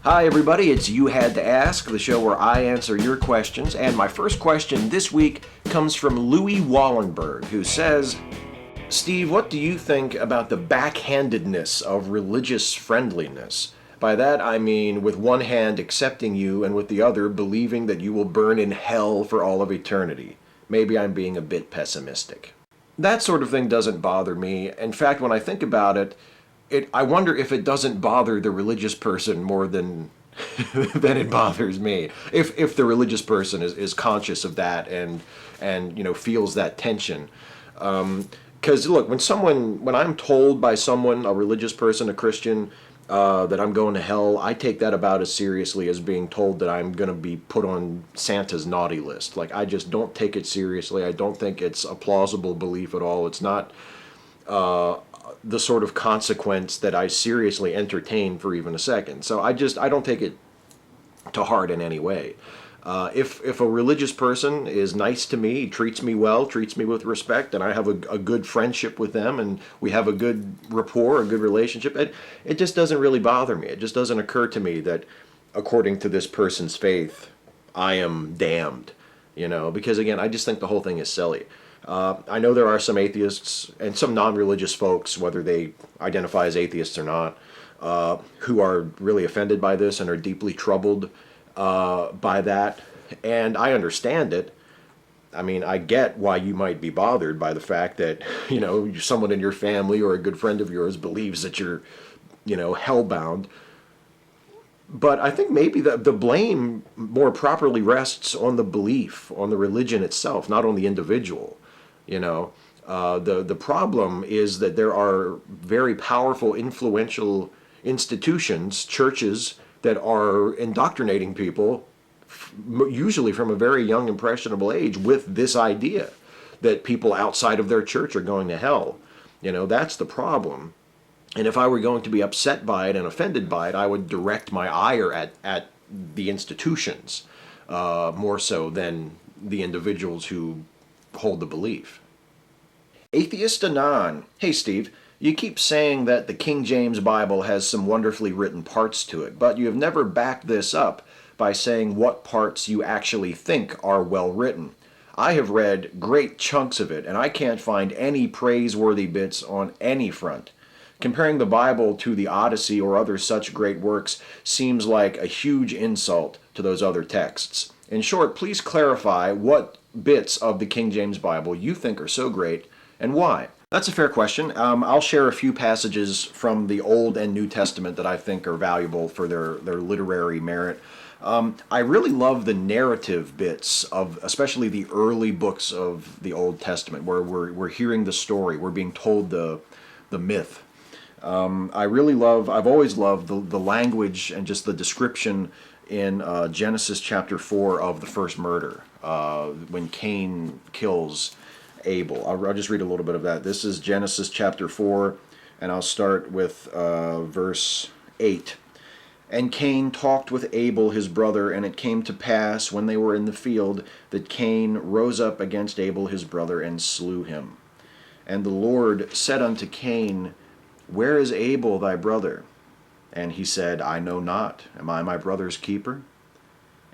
Hi everybody, it's You Had to Ask, the show where I answer your questions, and my first question this week comes from Louis Wallenberg, who says, Steve, what do you think about the backhandedness of religious friendliness? By that I mean with one hand accepting you and with the other believing that you will burn in hell for all of eternity. Maybe I'm being a bit pessimistic. That sort of thing doesn't bother me. In fact, when I think about it, I wonder if it doesn't bother the religious person more than than it bothers me. If the religious person is conscious of that and feels that tension. Because look, when I'm told by someone, a religious person, a Christian, that I'm going to hell, I take that about as seriously as being told that I'm going to be put on Santa's naughty list. Like, I just don't take it seriously. I don't think it's a plausible belief at all. It's not the sort of consequence that I seriously entertain for even a second. So I don't take it to heart in any way. If a religious person is nice to me, treats me well, treats me with respect, and I have a good friendship with them, and we have a good rapport, a good relationship, it just doesn't really bother me. It just doesn't occur to me that, according to this person's faith, I am damned. Because again, I just think the whole thing is silly. I know there are some atheists and some non-religious folks, whether they identify as atheists or not, who are really offended by this and are deeply troubled by that. And I understand it. I mean, I get why you might be bothered by the fact that, someone in your family or a good friend of yours believes that you're, hellbound. But I think maybe the blame more properly rests on the belief, on the religion itself, not on the individual. The problem is that there are very powerful, influential institutions, churches, that are indoctrinating people, usually from a very young, impressionable age, with this idea that people outside of their church are going to hell. That's the problem. And if I were going to be upset by it and offended by it, I would direct my ire at the institutions more so than the individuals who hold the belief. Atheist Anon. Hey Steve, you keep saying that the King James Bible has some wonderfully written parts to it, but you have never backed this up by saying what parts you actually think are well written. I have read great chunks of it, and I can't find any praiseworthy bits on any front. Comparing the Bible to the Odyssey or other such great works seems like a huge insult to those other texts. In short, please clarify what bits of the King James Bible you think are so great and why. That's a fair question. I'll share a few passages from the Old and New Testament that I think are valuable for their literary merit. I really love the narrative bits of especially the early books of the Old Testament, where we're hearing the story, we're being told the myth. I've always loved the language and just the description in Genesis chapter 4 of the first murder, when Cain kills Abel. I'll just read a little bit of that. This is Genesis chapter 4, and I'll start with verse 8. And Cain talked with Abel his brother, and it came to pass, when they were in the field, that Cain rose up against Abel his brother, and slew him. And the Lord said unto Cain, Where is Abel thy brother? And he said, I know not. Am I my brother's keeper?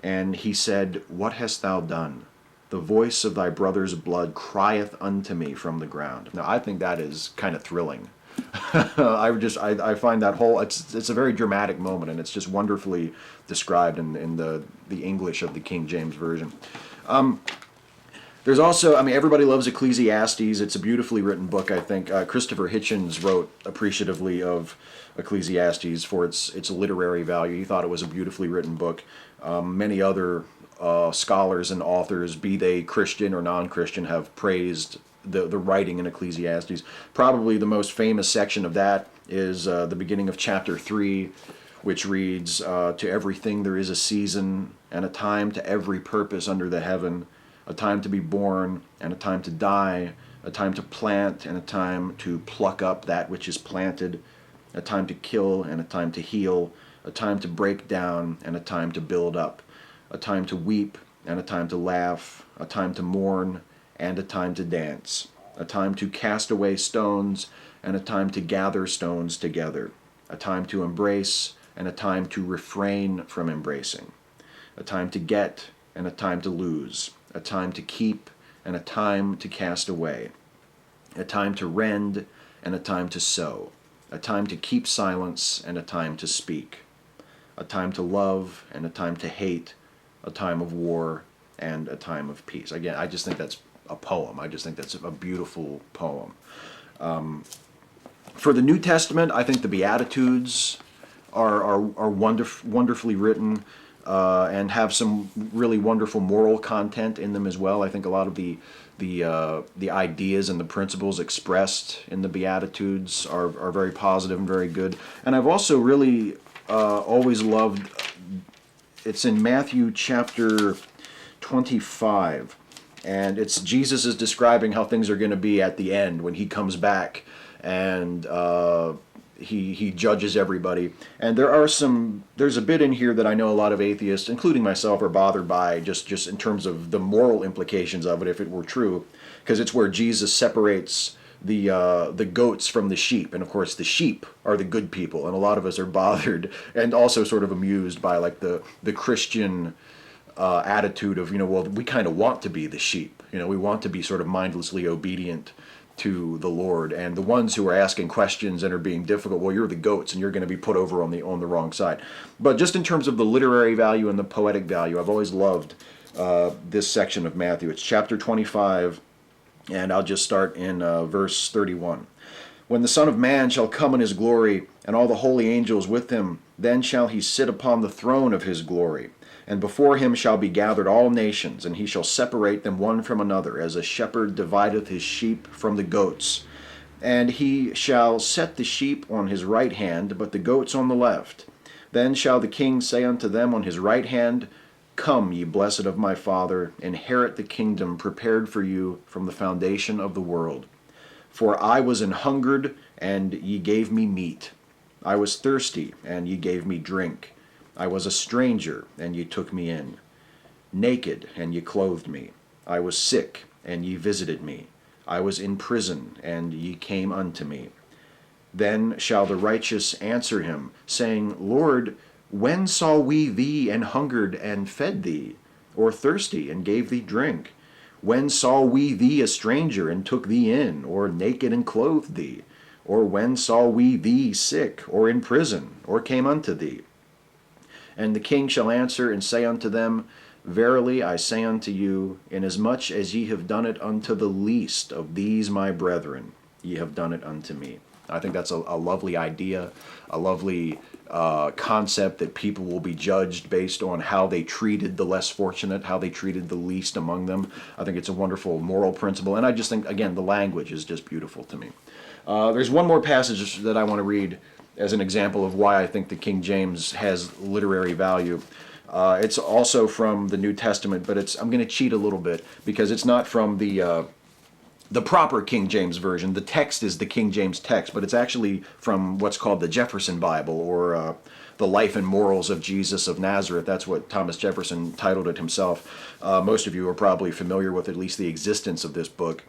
And he said, What hast thou done? The voice of thy brother's blood crieth unto me from the ground. Now, I think that is kind of thrilling. I find that whole, it's a very dramatic moment, and it's just wonderfully described in the English of the King James Version. There's also, everybody loves Ecclesiastes. It's a beautifully written book, I think. Christopher Hitchens wrote appreciatively of Ecclesiastes for its literary value. He thought it was a beautifully written book. Many other scholars and authors, be they Christian or non-Christian, have praised the writing in Ecclesiastes. Probably the most famous section of that is the beginning of chapter 3, which reads, To everything there is a season, and a time to every purpose under the heaven, a time to be born, and a time to die, a time to plant, and a time to pluck up that which is planted, a time to kill, and a time to heal, a time to break down, and a time to build up, a time to weep, and a time to laugh, a time to mourn, and a time to dance, a time to cast away stones, and a time to gather stones together, a time to embrace, and a time to refrain from embracing, a time to get and a time to lose, a time to keep and a time to cast away, a time to rend and a time to sow, a time to keep silence and a time to speak, a time to love and a time to hate, a time of war and a time of peace. Again, I just think that's a poem. I just think that's a beautiful poem. For the New Testament, I think the Beatitudes are wonderfully written and have some really wonderful moral content in them as well. I think a lot of the ideas and the principles expressed in the Beatitudes are very positive and very good. And I've also really always loved, it's in Matthew chapter 25, and it's Jesus is describing how things are going to be at the end when he comes back, and he judges everybody. And there's a bit in here that I know a lot of atheists, including myself, are bothered by, just in terms of the moral implications of it, if it were true, because it's where Jesus separates the goats from the sheep, and of course the sheep are the good people, and a lot of us are bothered and also sort of amused by like the Christian attitude of, well, we kind of want to be the sheep, we want to be sort of mindlessly obedient to the Lord, and the ones who are asking questions and are being difficult, well, you're the goats and you're going to be put over on the wrong side. But just in terms of the literary value and the poetic value, I've always loved this section of Matthew. It's chapter 25, and I'll just start in verse 31. When the Son of Man shall come in his glory, and all the holy angels with him, then shall he sit upon the throne of his glory. And before him shall be gathered all nations, and he shall separate them one from another, as a shepherd divideth his sheep from the goats. And he shall set the sheep on his right hand, but the goats on the left. Then shall the king say unto them on his right hand, Come, ye blessed of my Father, inherit the kingdom prepared for you from the foundation of the world. For I was an hungered, and ye gave me meat. I was thirsty, and ye gave me drink. I was a stranger, and ye took me in. Naked, and ye clothed me. I was sick, and ye visited me. I was in prison, and ye came unto me. Then shall the righteous answer him, saying, Lord, when saw we thee and hungered and fed thee, or thirsty and gave thee drink? When saw we thee a stranger and took thee in, or naked and clothed thee? Or when saw we thee sick, or in prison, or came unto thee? And the king shall answer and say unto them, Verily I say unto you, inasmuch as ye have done it unto the least of these my brethren, ye have done it unto me. I think that's a lovely idea, a lovely concept, that people will be judged based on how they treated the less fortunate, how they treated the least among them. I think it's a wonderful moral principle, and I just think, again, the language is just beautiful to me. There's one more passage that I want to read as an example of why I think the King James has literary value. It's also from the New Testament, but I'm going to cheat a little bit because it's not from the proper King James Version. The text is the King James text, but it's actually from what's called the Jefferson Bible, or the Life and Morals of Jesus of Nazareth. That's what Thomas Jefferson titled it himself. Most of you are probably familiar with at least the existence of this book.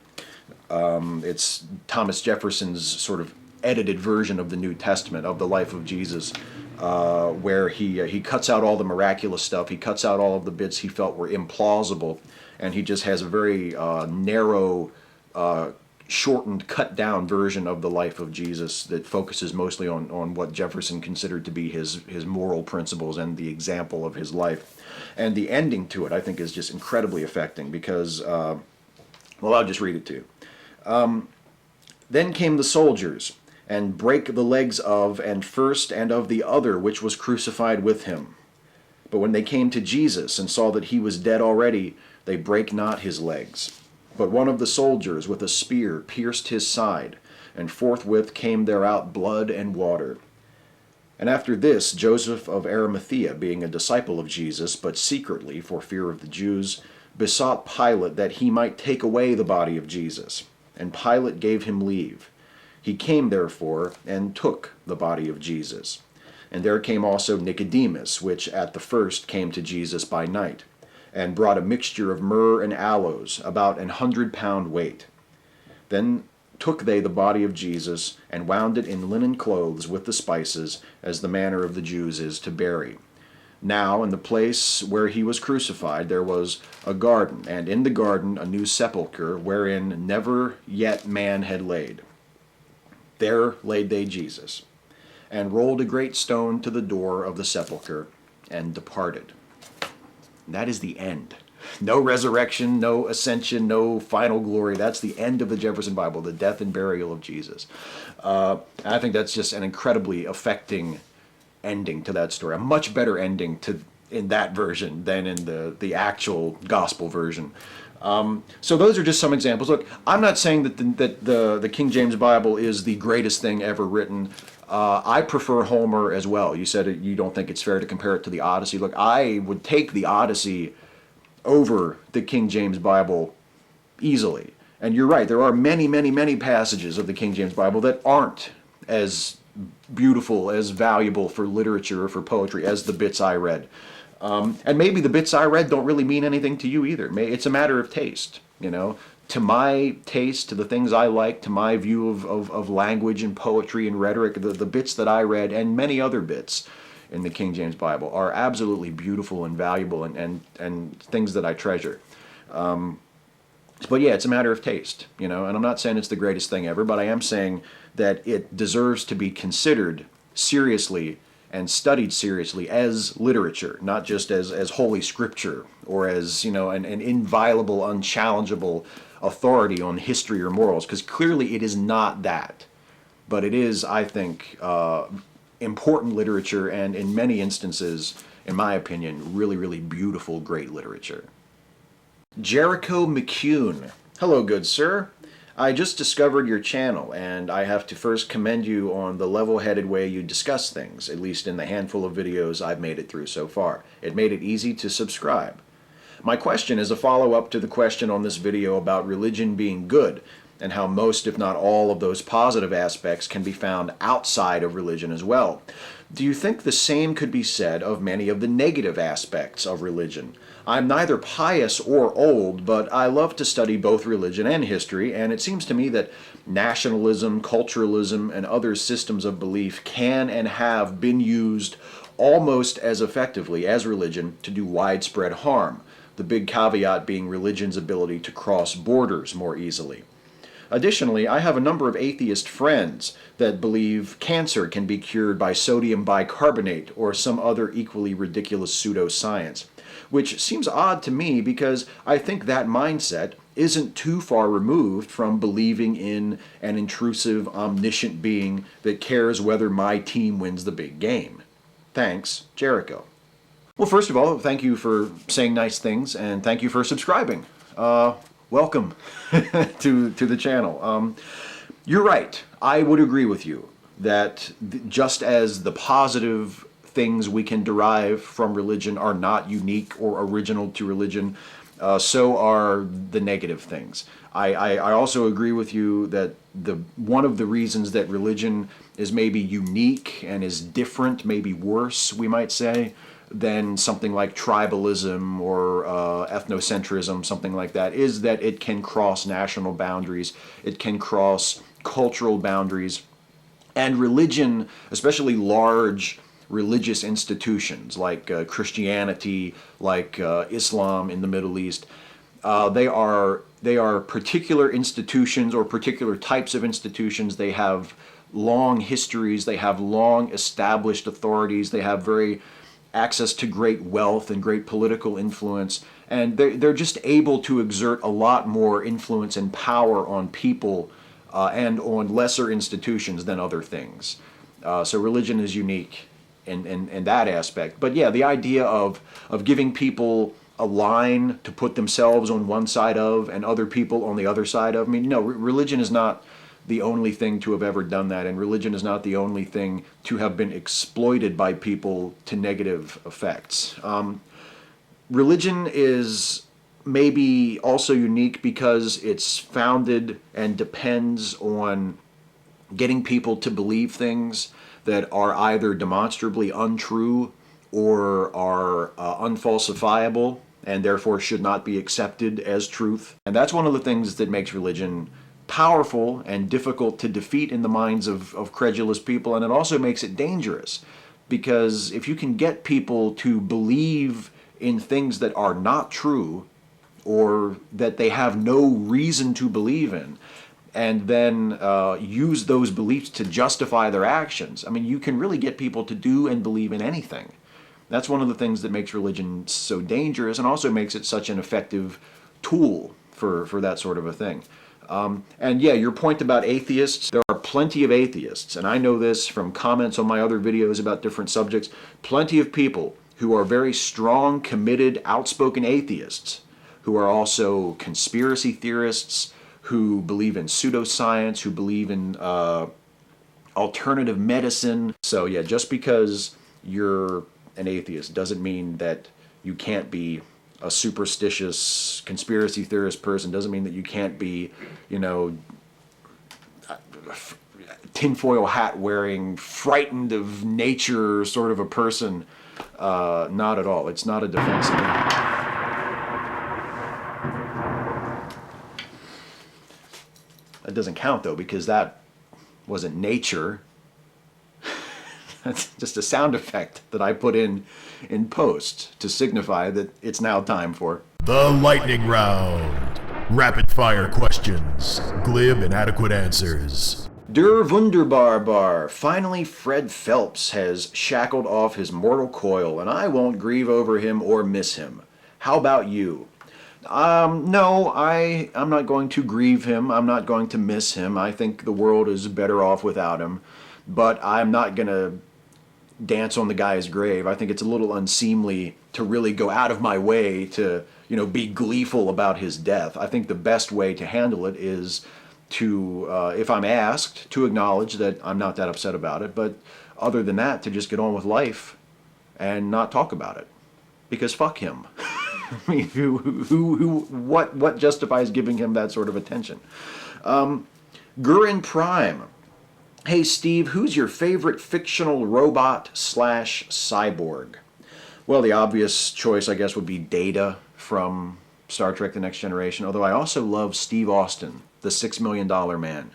It's Thomas Jefferson's sort of edited version of the New Testament, of the life of Jesus, where he cuts out all the miraculous stuff. He cuts out all of the bits he felt were implausible, and he just has a very narrow, shortened, cut down version of the life of Jesus that focuses mostly on what Jefferson considered to be his moral principles and the example of his life. And the ending to it, I think, is just incredibly affecting because, well, I'll just read it to you. Then came the soldiers, and brake the legs of, and first, and of the other which was crucified with him. But when they came to Jesus, and saw that he was dead already, they brake not his legs. But one of the soldiers with a spear pierced his side, and forthwith came there out blood and water. And after this, Joseph of Arimathea, being a disciple of Jesus, but secretly, for fear of the Jews, besought Pilate that he might take away the body of Jesus. And Pilate gave him leave. He came, therefore, and took the body of Jesus. And there came also Nicodemus, which at the first came to Jesus by night, and brought a mixture of myrrh and aloes, about 100 pound weight. Then took they the body of Jesus, and wound it in linen clothes with the spices, as the manner of the Jews is to bury. Now in the place where he was crucified there was a garden, and in the garden a new sepulchre, wherein never yet man had laid. There laid they Jesus, and rolled a great stone to the door of the sepulchre, and departed. And that is the end. No resurrection, no ascension, no final glory. That's the end of the Jefferson Bible, the death and burial of Jesus. I think that's just an incredibly affecting ending to that story. A much better ending in that version than in the actual gospel version. So those are just some examples. Look, I'm not saying that the King James Bible is the greatest thing ever written. I prefer Homer as well. You said you don't think it's fair to compare it to the Odyssey. Look, I would take the Odyssey over the King James Bible easily. And you're right, there are many, many, many passages of the King James Bible that aren't as beautiful, as valuable for literature or for poetry as the bits I read. And maybe the bits I read don't really mean anything to you either. It's a matter of taste, you know. To my taste, to the things I like, to my view of language and poetry and rhetoric, the bits that I read and many other bits in the King James Bible are absolutely beautiful and valuable and things that I treasure. But yeah, it's a matter of taste, you know, and I'm not saying it's the greatest thing ever, but I am saying that it deserves to be considered seriously and studied seriously as literature, not just as holy scripture or as, you know, an inviolable, unchallengeable authority on history or morals, because clearly it is not that. But it is, I think, important literature, and in many instances, in my opinion, really, really beautiful, great literature. Jericho McCune. Hello, good sir. I just discovered your channel, and I have to first commend you on the level-headed way you discuss things, at least in the handful of videos I've made it through so far. It made it easy to subscribe. My question is a follow-up to the question on this video about religion being good, and how most, if not all, of those positive aspects can be found outside of religion as well. Do you think the same could be said of many of the negative aspects of religion? I'm neither pious or old, but I love to study both religion and history, and it seems to me that nationalism, culturalism, and other systems of belief can and have been used almost as effectively as religion to do widespread harm, the big caveat being religion's ability to cross borders more easily. Additionally, I have a number of atheist friends that believe cancer can be cured by sodium bicarbonate or some other equally ridiculous pseudoscience, which seems odd to me because I think that mindset isn't too far removed from believing in an intrusive, omniscient being that cares whether my team wins the big game. Thanks, Jericho. Well, first of all, thank you for saying nice things, and thank you for subscribing. Welcome to the channel. You're right. I would agree with you that just as the positive things we can derive from religion are not unique or original to religion, so are the negative things. I also agree with you that one of the reasons that religion is maybe unique and is different, maybe worse, we might say, than something like tribalism or ethnocentrism, something like that, is that it can cross national boundaries, it can cross cultural boundaries, and religion, especially large religious institutions like Christianity, like Islam in the Middle East, they are particular institutions or particular types of institutions. They have long histories, they have long established authorities, they have very access to great wealth and great political influence, and they're just able to exert a lot more influence and power on people and on lesser institutions than other things. So religion is unique in that aspect. But yeah, the idea of giving people a line to put themselves on one side of and other people on the other side of, I mean, no, religion is not the only thing to have ever done that, and religion is not the only thing to have been exploited by people to negative effects. Religion is maybe also unique because it's founded and depends on getting people to believe things that are either demonstrably untrue or are unfalsifiable and therefore should not be accepted as truth. And that's one of the things that makes religion powerful and difficult to defeat in the minds of credulous people, and it also makes it dangerous. Because if you can get people to believe in things that are not true, or that they have no reason to believe in, and then use those beliefs to justify their actions, I mean, you can really get people to do and believe in anything. That's one of the things that makes religion so dangerous, and also makes it such an effective tool for that sort of a thing. And yeah, your point about atheists, there are plenty of atheists, and I know this from comments on my other videos about different subjects, plenty of people who are very strong, committed, outspoken atheists, who are also conspiracy theorists, who believe in pseudoscience, who believe in alternative medicine. So yeah, just because you're an atheist doesn't mean that you can't be a superstitious conspiracy theorist person, doesn't mean that you can't be, you know, tinfoil hat wearing, frightened of nature sort of a person. Not at all. It's not a defense of that. That doesn't count though, because that wasn't nature. That's just a sound effect that I put in post to signify that it's now time for the lightning round. Rapid fire questions, glib and adequate answers. Der Wunderbar Bar. Finally, Fred Phelps has shackled off his mortal coil, and I won't grieve over him or miss him. How about you? No, I'm not going to grieve him. I'm not going to miss him. I think the world is better off without him. But I'm not going to dance on the guy's grave. I think it's a little unseemly to really go out of my way to, you know, be gleeful about his death. I think the best way to handle it is to, if I'm asked, to acknowledge that I'm not that upset about it. But other than that, to just get on with life and not talk about it. Because fuck him. I mean, what justifies giving him that sort of attention? Gurin Prime. Hey Steve, who's your favorite fictional robot / cyborg? Well, the obvious choice, I guess, would be Data from Star Trek The Next Generation, although I also love Steve Austin, the $6 Million Man,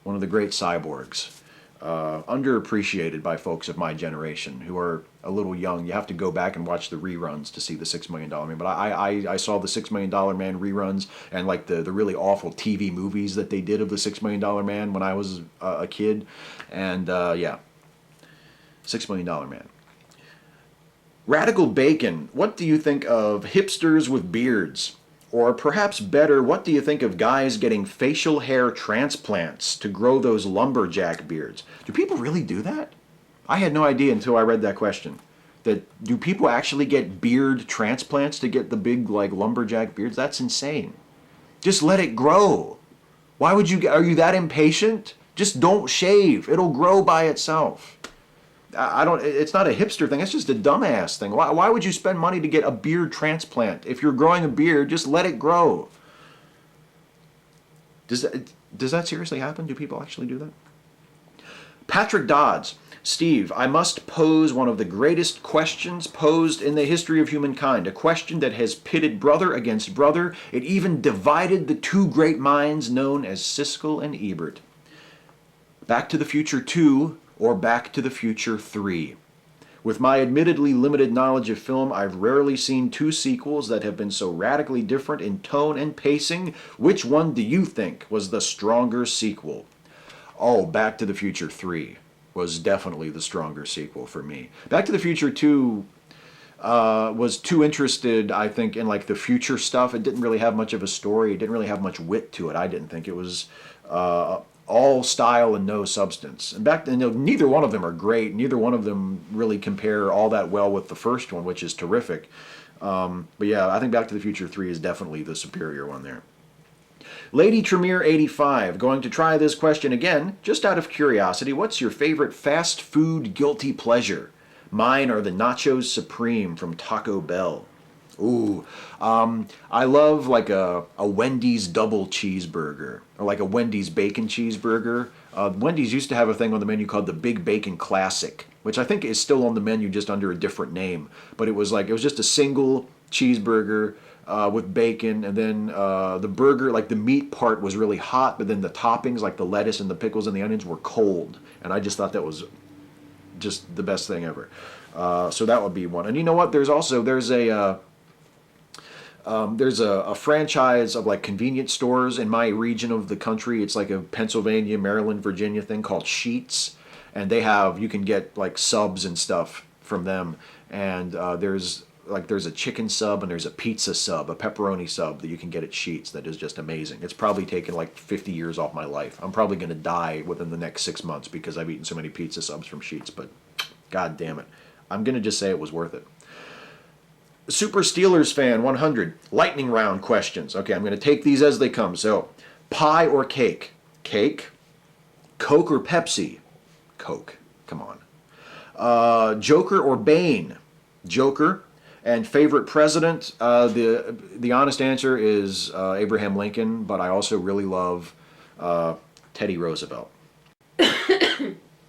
one of the great cyborgs. Underappreciated by folks of my generation who are a little young. You have to go back and watch the reruns to see the $6 Million Man. But I saw the $6 Million Man reruns and like the really awful TV movies that they did of the $6 Million Man when I was a kid. And yeah, $6 Million Man. Radical Bacon, what do you think of hipsters with beards? Or perhaps better, what do you think of guys getting facial hair transplants to grow those lumberjack beards? Do people really do that? I had no idea until I read that question. Do people actually get beard transplants to get the big, like, lumberjack beards? That's insane. Just let it grow. Why would you, are you that impatient? Just don't shave. It'll grow by itself. It's not a hipster thing, it's just a dumbass thing. Why would you spend money to get a beard transplant? If you're growing a beard, just let it grow. Does that seriously happen? Do people actually do that? Patrick Dodds. Steve, I must pose one of the greatest questions posed in the history of humankind. A question that has pitted brother against brother. It even divided the two great minds known as Siskel and Ebert. Back to the Future 2 or Back to the Future 3. With my admittedly limited knowledge of film, I've rarely seen two sequels that have been so radically different in tone and pacing. Which one do you think was the stronger sequel? Oh, Back to the Future 3 was definitely the stronger sequel for me. Back to the Future 2 was too interested, I think, in like the future stuff. It didn't really have much of a story. It didn't really have much wit to it, I didn't think. It was all style and no substance. And neither one of them are great. Neither one of them really compare all that well with the first one, which is terrific. But yeah, I think Back to the Future 3 is definitely the superior one there. Lady Tremere 85, going to try this question again, just out of curiosity. What's your favorite fast food guilty pleasure? Mine are the Nachos Supreme from Taco Bell. Ooh, I love like a Wendy's double cheeseburger, or like a Wendy's bacon cheeseburger. Wendy's used to have a thing on the menu called the Big Bacon Classic, which I think is still on the menu just under a different name. But it was just a single cheeseburger, with bacon, and then the burger, like the meat part was really hot, but then the toppings, like the lettuce and the pickles and the onions, were cold. And I just thought that was just the best thing ever. So that would be one. And you know what? There's a franchise of like convenience stores in my region of the country. It's like a Pennsylvania, Maryland, Virginia thing called Sheetz, and you can get like subs and stuff from them. And there's a chicken sub and there's a pizza sub, a pepperoni sub that you can get at Sheetz that is just amazing. It's probably taken like 50 years off my life. I'm probably going to die within the next 6 months because I've eaten so many pizza subs from Sheetz, but god damn it. I'm going to just say it was worth it. Super Steelers fan 100. Lightning round questions. Okay, I'm going to take these as they come. So, pie or cake? Cake. Coke or Pepsi? Coke. Come on. Joker or Bane? Joker. And favorite president? The honest answer is Abraham Lincoln, but I also really love Teddy Roosevelt.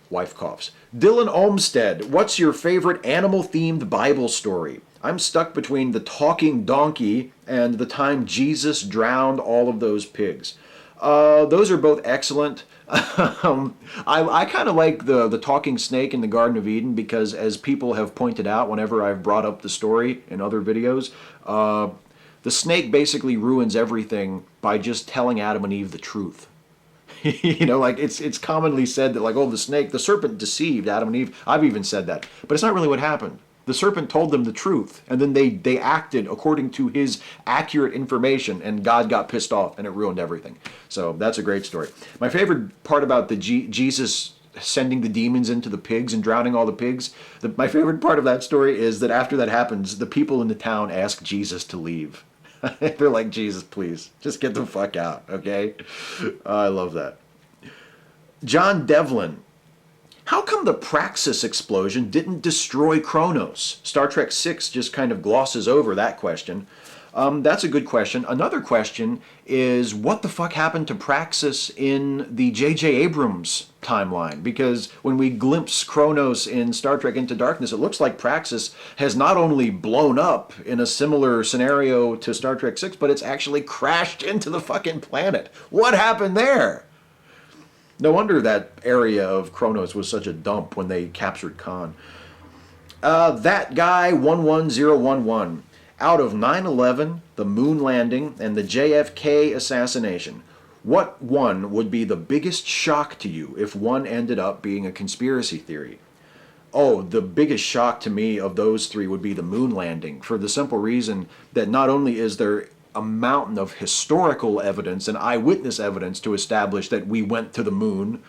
Wife coughs. Dylan Olmstead, what's your favorite animal-themed Bible story? I'm stuck between the talking donkey and the time Jesus drowned all of those pigs. Those are both excellent. I kind of like the talking snake in the Garden of Eden because, as people have pointed out whenever I've brought up the story in other videos, the snake basically ruins everything by just telling Adam and Eve the truth. You know, like it's commonly said that, like, oh, the serpent deceived Adam and Eve. I've even said that, but it's not really what happened. The serpent told them the truth, and then they acted according to his accurate information, and God got pissed off, and it ruined everything. So that's a great story. My favorite part about the Jesus sending the demons into the pigs and drowning all the pigs, my favorite part of that story is that after that happens, the people in the town ask Jesus to leave. They're like, Jesus, please, just get the fuck out, okay? I love that. John Devlin. How come the Praxis explosion didn't destroy Kronos? Star Trek VI just kind of glosses over that question. That's a good question. Another question is, what the fuck happened to Praxis in the J.J. Abrams timeline? Because when we glimpse Kronos in Star Trek Into Darkness, it looks like Praxis has not only blown up in a similar scenario to Star Trek VI, but it's actually crashed into the fucking planet. What happened there? No wonder that area of Kronos was such a dump when they captured Khan. That guy 11011. Out of 9/11, the moon landing, and the JFK assassination, what one would be the biggest shock to you if one ended up being a conspiracy theory? Oh, the biggest shock to me of those three would be the moon landing, for the simple reason that not only is there a mountain of historical evidence and eyewitness evidence to establish that we went to the moon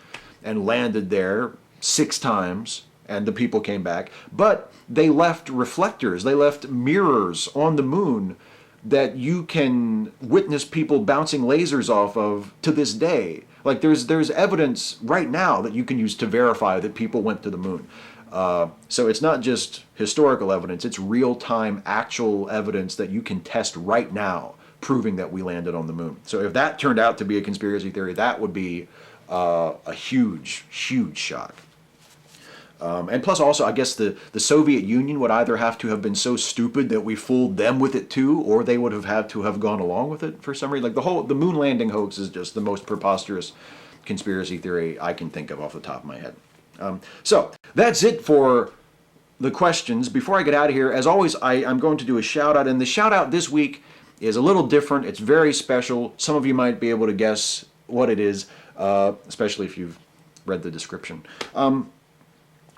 and landed there 6 times and the people came back, but they left reflectors, they left mirrors on the moon that you can witness people bouncing lasers off of to this day. Like there's evidence right now that you can use to verify that people went to the moon. So it's not just historical evidence, it's real-time actual evidence that you can test right now proving that we landed on the moon. So if that turned out to be a conspiracy theory, that would be a huge, huge shock. And plus also, I guess the Soviet Union would either have to have been so stupid that we fooled them with it too, or they would have had to have gone along with it for some reason. Like the moon landing hoax is just the most preposterous conspiracy theory I can think of off the top of my head. So that's it for the questions. Before I get out of here, as always, I'm going to do a shout out, and the shout out this week is a little different. It's very special. Some of you might be able to guess what it is, especially if you've read the description.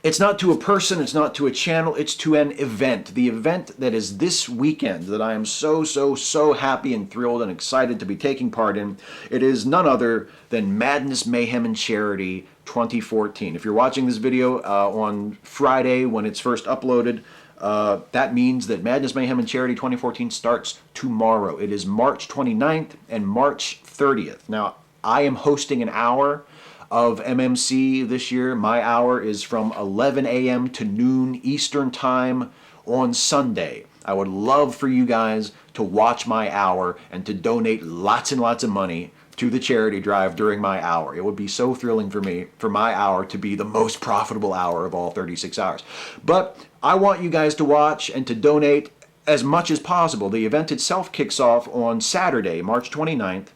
It's not to a person, it's not to a channel, it's to an event. The event that is this weekend that I am so happy and thrilled and excited to be taking part in. It is none other than Madness, Mayhem, and Charity 2014. If you're watching this video on Friday when it's first uploaded, that means that Madness, Mayhem, and Charity 2014 starts tomorrow. It is March 29th and March 30th. Now, I am hosting an hour of MMC this year. My hour is from 11 a.m. to noon Eastern Time on Sunday. I would love for you guys to watch my hour and to donate lots and lots of money to the charity drive during my hour. It would be so thrilling for me, for my hour to be the most profitable hour of all 36 hours. But I want you guys to watch and to donate as much as possible. The event itself kicks off on Saturday, March 29th,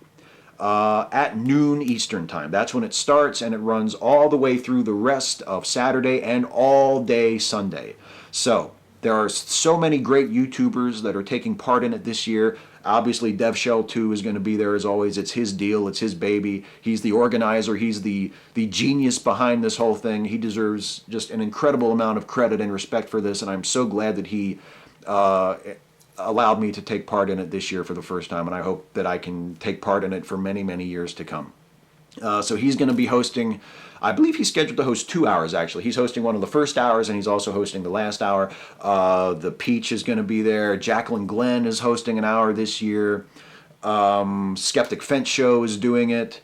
at noon Eastern Time. That's when it starts, and it runs all the way through the rest of Saturday and all day Sunday. So there are so many great YouTubers that are taking part in it this year. Obviously, DevShell2 is going to be there as always. It's his deal. It's his baby. He's the organizer. He's the genius behind this whole thing. He deserves just an incredible amount of credit and respect for this, and I'm so glad that he allowed me to take part in it this year for the first time, and I hope that I can take part in it for many, many years to come. So he's going to be hosting, I believe he's scheduled to host 2 hours actually. He's hosting one of the first hours, and he's also hosting the last hour. The Peach is going to be there. Jacqueline Glenn is hosting an hour this year. Skeptic Fence Show is doing it.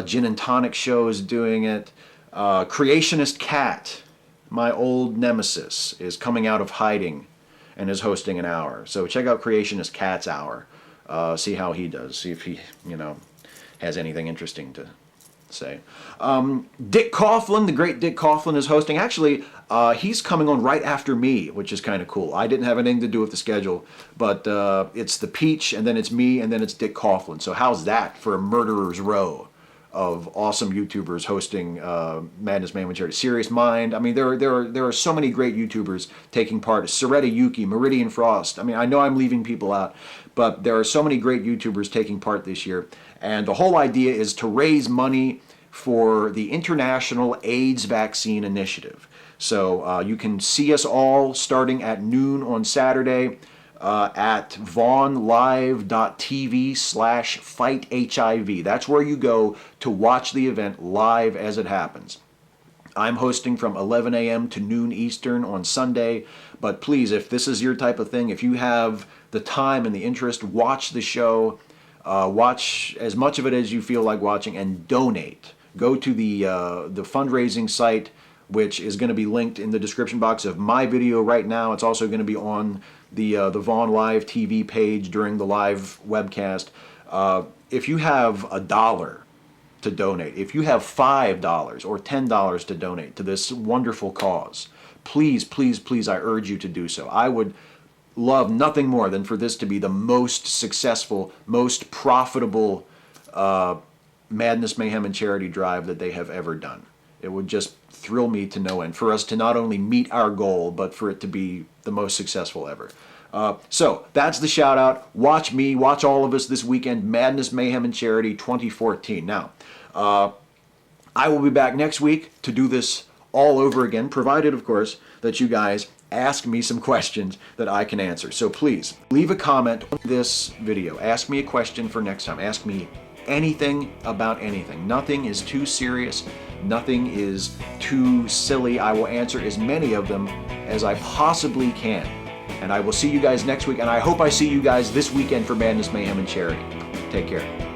Gin and Tonic Show is doing it. Creationist Cat, my old nemesis, is coming out of hiding and is hosting an hour. So check out Creationist Cat's hour. See how he does. See if he, has anything interesting to say. Dick Coughlin, the great Dick Coughlin, is hosting. Actually, he's coming on right after me, which is kind of cool. I didn't have anything to do with the schedule, but it's the Peach, and then it's me, and then it's Dick Coughlin. So how's that for a murderer's row of awesome YouTubers hosting Madness, Mayhem, and Charity? Serious Mind. I mean, there are so many great YouTubers taking part. Soretta Yuki, Meridian Frost. I mean, I know I'm leaving people out, but there are so many great YouTubers taking part this year. And the whole idea is to raise money for the International AIDS Vaccine Initiative. So you can see us all starting at noon on Saturday at vaughnlive.tv/fighthiv. That's where you go to watch the event live as it happens. I'm hosting from 11 a.m. to noon Eastern on Sunday, but please, if this is your type of thing, if you have the time and the interest, watch the show. Watch as much of it as you feel like watching, and donate. Go to the fundraising site, which is going to be linked in the description box of my video right now. It's also going to be on the Vaughn Live TV page during the live webcast. If you have $1 to donate, if you have $5 or $10 to donate to this wonderful cause, please, please, please, I urge you to do so. I would love nothing more than for this to be the most successful, most profitable Madness, Mayhem, and Charity drive that they have ever done. It would just thrill me to no end for us to not only meet our goal, but for it to be the most successful ever. So that's the shout out. Watch me, watch all of us this weekend, Madness, Mayhem, and Charity 2014. Now, I will be back next week to do this all over again, provided, of course, that you guys ask me some questions that I can answer. So please, leave a comment on this video. Ask me a question for next time. Ask me anything about anything. Nothing is too serious. Nothing is too silly. I will answer as many of them as I possibly can. And I will see you guys next week, and I hope I see you guys this weekend for Madness, Mayhem, and Charity. Take care.